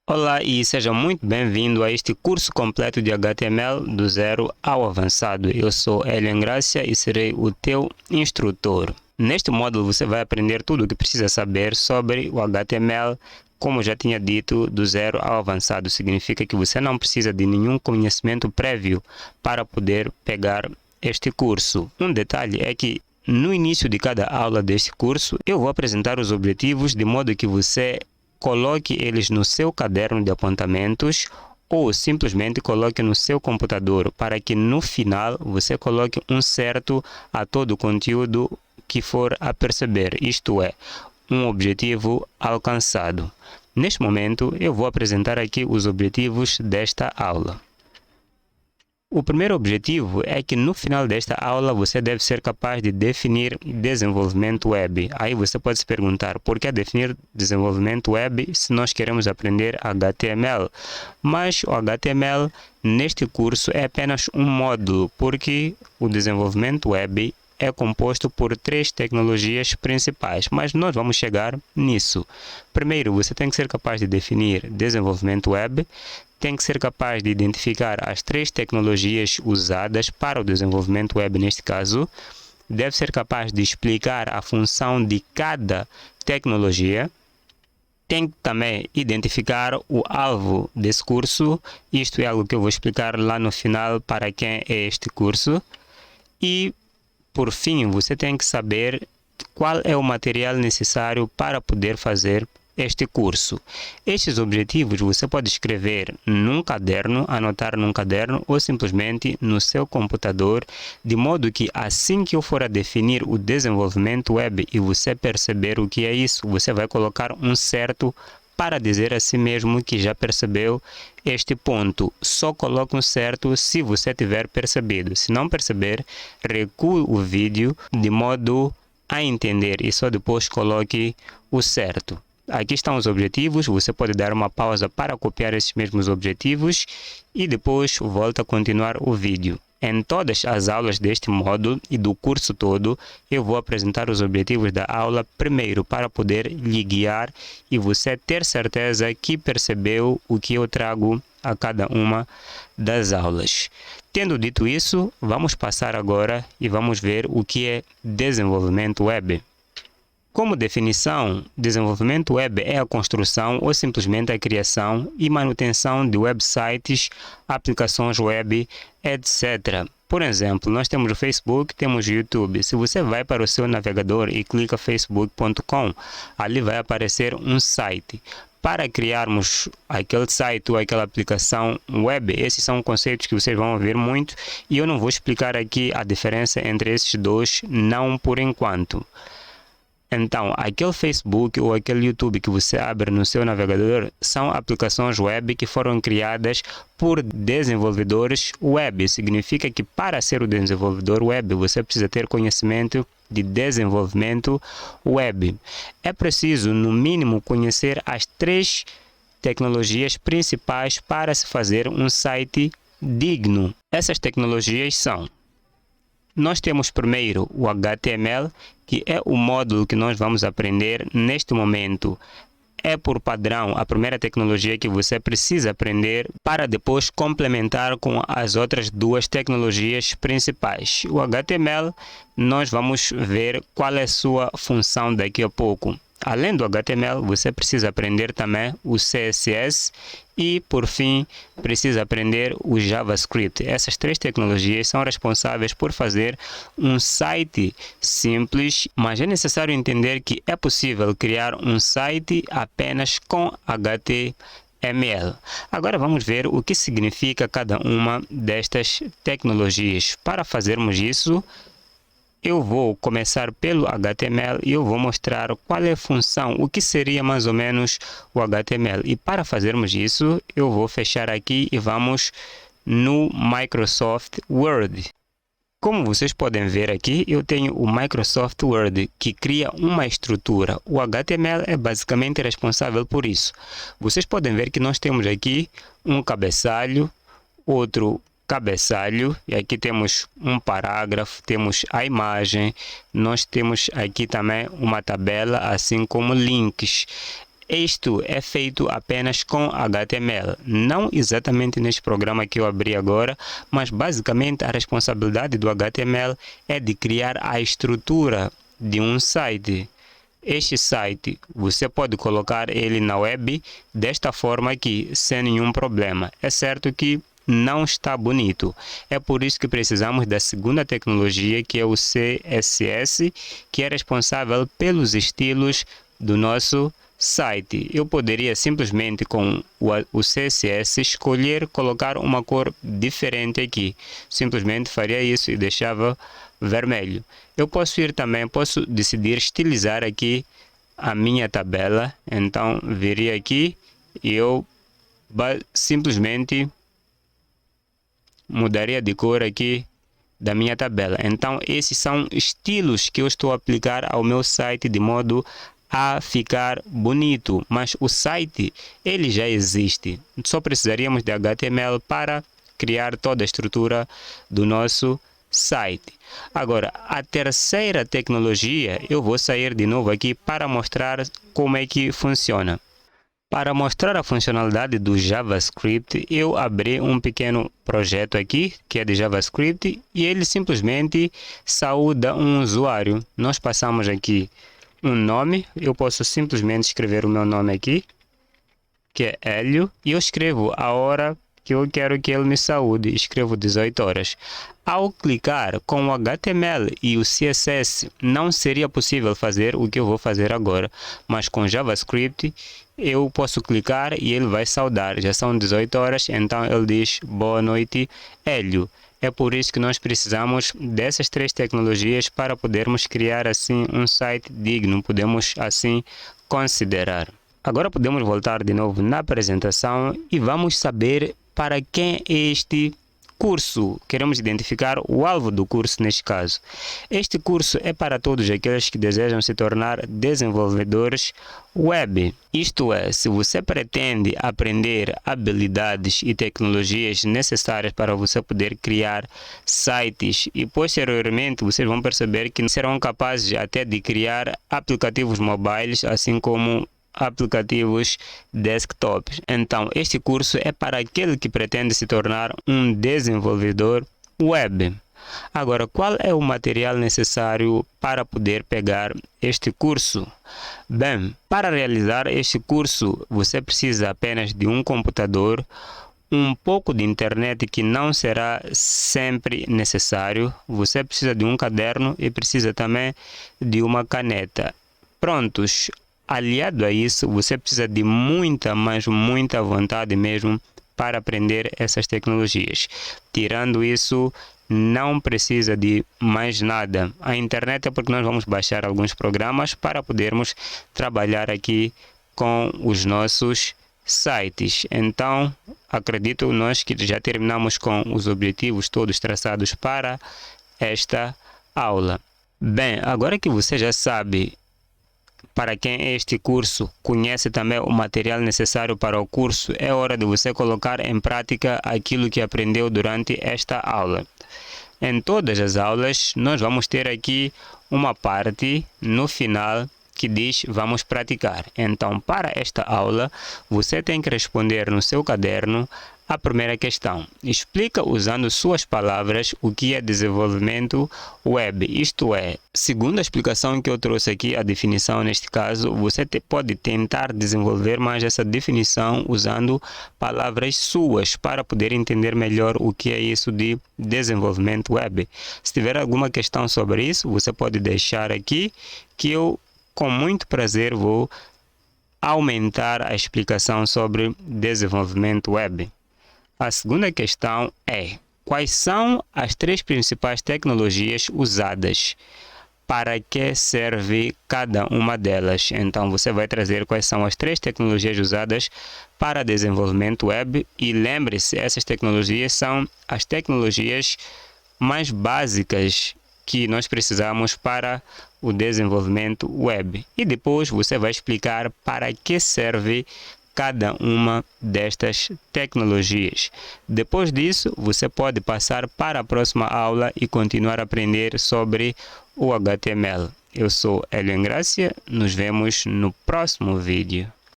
Olá e seja muito bem-vindo a este curso completo de HTML do zero ao avançado. Eu sou Hélio Engrácia e serei o teu instrutor. Neste módulo você vai aprender tudo o que precisa saber sobre o HTML. Como já tinha dito, do zero ao avançado significa que você não precisa de nenhum conhecimento prévio para poder pegar este curso. Um detalhe é que no início de cada aula deste curso, eu vou apresentar os objetivos de modo que você coloque eles no seu caderno de apontamentos ou simplesmente coloque no seu computador para que no final você coloque um certo a todo o conteúdo que for a perceber, isto é, um objetivo alcançado. Neste momento, eu vou apresentar aqui os objetivos desta aula. O primeiro objetivo é que no final desta aula você deve ser capaz de definir desenvolvimento web. Aí você pode se perguntar por que definir desenvolvimento web se nós queremos aprender HTML. Mas o HTML neste curso é apenas um módulo, porque o desenvolvimento web é composto por três tecnologias principais, mas nós vamos chegar nisso. Primeiro, você tem que ser capaz de definir desenvolvimento web, tem que ser capaz de identificar as três tecnologias usadas para o desenvolvimento web neste caso, deve ser capaz de explicar a função de cada tecnologia, tem que também identificar o alvo desse curso, isto é algo que eu vou explicar lá no final para quem é este curso, e por fim, você tem que saber qual é o material necessário para poder fazer este curso. Estes objetivos você pode escrever num caderno, anotar num caderno ou simplesmente no seu computador, de modo que assim que eu for a definir o desenvolvimento web e você perceber o que é isso, você vai colocar um certo para dizer a si mesmo que já percebeu este ponto. Só coloque um certo se você tiver percebido. Se não perceber, recue o vídeo de modo a entender e só depois coloque o certo. Aqui estão os objetivos, você pode dar uma pausa para copiar esses mesmos objetivos e depois volta a continuar o vídeo. Em todas as aulas deste módulo e do curso todo, eu vou apresentar os objetivos da aula primeiro para poder lhe guiar e você ter certeza que percebeu o que eu trago a cada uma das aulas. Tendo dito isso, vamos passar agora e vamos ver o que é desenvolvimento web. Como definição, desenvolvimento web é a construção ou simplesmente a criação e manutenção de websites, aplicações web, etc. Por exemplo, nós temos o Facebook, temos o YouTube. Se você vai para o seu navegador e clica facebook.com, ali vai aparecer um site. Para criarmos aquele site ou aquela aplicação web, esses são conceitos que vocês vão ouvir muito e eu não vou explicar aqui a diferença entre esses dois, não por enquanto. Então, aquele Facebook ou aquele YouTube que você abre no seu navegador são aplicações web que foram criadas por desenvolvedores web. Significa que para ser o desenvolvedor web, você precisa ter conhecimento de desenvolvimento web. É preciso, no mínimo, conhecer as três tecnologias principais para se fazer um site digno. Essas tecnologias são: nós temos primeiro o HTML, que é o módulo que nós vamos aprender neste momento. É por padrão a primeira tecnologia que você precisa aprender para depois complementar com as outras duas tecnologias principais. O HTML, nós vamos ver qual é a sua função daqui a pouco. Além do HTML, você precisa aprender também o CSS e, por fim, precisa aprender o JavaScript. Essas três tecnologias são responsáveis por fazer um site simples, mas é necessário entender que é possível criar um site apenas com HTML. Agora vamos ver o que significa cada uma destas tecnologias. Para fazermos isso, eu vou começar pelo HTML e eu vou mostrar qual é a função, o que seria mais ou menos o HTML. E para fazermos isso, eu vou fechar aqui e vamos no Microsoft Word. Como vocês podem ver aqui, eu tenho o Microsoft Word que cria uma estrutura. O HTML é basicamente responsável por isso. Vocês podem ver que nós temos aqui um cabeçalho, outro cabeçalho, e aqui temos um parágrafo, temos a imagem, nós temos aqui também uma tabela, assim como links. Isto é feito apenas com HTML, não exatamente neste programa que eu abri agora, mas basicamente a responsabilidade do HTML é de criar a estrutura de um site. Este site, você pode colocar ele na web desta forma aqui, sem nenhum problema. É certo que não está bonito. É por isso que precisamos da segunda tecnologia, que é o CSS, que é responsável pelos estilos do nosso site. Eu poderia simplesmente com o CSS escolher colocar uma cor diferente aqui. Simplesmente faria isso e deixava vermelho. Eu posso posso decidir estilizar aqui a minha tabela. Então viria aqui e eu simplesmente mudaria de cor aqui da minha tabela. Então esses são estilos que eu estou a aplicar ao meu site de modo a ficar bonito, mas o site ele já existe. Só precisaríamos de HTML para criar toda a estrutura do nosso site. Agora, a terceira tecnologia, eu vou sair de novo aqui para mostrar como é que funciona. Para mostrar a funcionalidade do JavaScript, eu abri um pequeno projeto aqui, que é de JavaScript, e ele simplesmente saúda um usuário. Nós passamos aqui um nome, eu posso simplesmente escrever o meu nome aqui, que é Hélio, e eu escrevo a hora que eu quero que ele me saúde, escrevo 18 horas. Ao clicar com o HTML e o CSS, não seria possível fazer o que eu vou fazer agora, mas com JavaScript eu posso clicar e ele vai saudar. Já são 18 horas, então ele diz boa noite, Hélio. É por isso que nós precisamos dessas três tecnologias para podermos criar assim um site digno, podemos assim considerar. Agora podemos voltar de novo na apresentação e vamos saber para quem é este curso. Queremos identificar o alvo do curso neste caso. Este curso é para todos aqueles que desejam se tornar desenvolvedores web. Isto é, se você pretende aprender habilidades e tecnologias necessárias para você poder criar sites e posteriormente vocês vão perceber que serão capazes até de criar aplicativos mobiles, assim como aplicativos desktops. Então, este curso é para aquele que pretende se tornar um desenvolvedor web. Agora, qual é o material necessário para poder pegar este curso? Bem, para realizar este curso, você precisa apenas de um computador, um pouco de internet que não será sempre necessário. Você precisa de um caderno e precisa também de uma caneta. Prontos. Aliado a isso, você precisa de muita, mas muita vontade mesmo para aprender essas tecnologias. Tirando isso, não precisa de mais nada. A internet é porque nós vamos baixar alguns programas para podermos trabalhar aqui com os nossos sites. Então, acredito nós que já terminamos com os objetivos todos traçados para esta aula. Bem, agora que você já sabe para quem este curso, conhece também o material necessário para o curso, é hora de você colocar em prática aquilo que aprendeu durante esta aula. Em todas as aulas, nós vamos ter aqui uma parte no final que diz vamos praticar. Então, para esta aula, você tem que responder no seu caderno a primeira questão. Explica usando suas palavras o que é desenvolvimento web. Isto é, segundo a explicação que eu trouxe aqui, a definição neste caso, você pode tentar desenvolver mais essa definição usando palavras suas para poder entender melhor o que é isso de desenvolvimento web. Se tiver alguma questão sobre isso, você pode deixar aqui que eu, com muito prazer, vou aumentar a explicação sobre desenvolvimento web. A segunda questão é: quais são as três principais tecnologias usadas? Para que serve cada uma delas? Então você vai trazer quais são as três tecnologias usadas para desenvolvimento web e lembre-se, essas tecnologias são as tecnologias mais básicas que nós precisamos para o desenvolvimento web. E depois você vai explicar para que serve cada uma destas tecnologias. Depois disso, você pode passar para a próxima aula e continuar a aprender sobre o HTML. Eu sou Hélio Engrácia, nos vemos no próximo vídeo.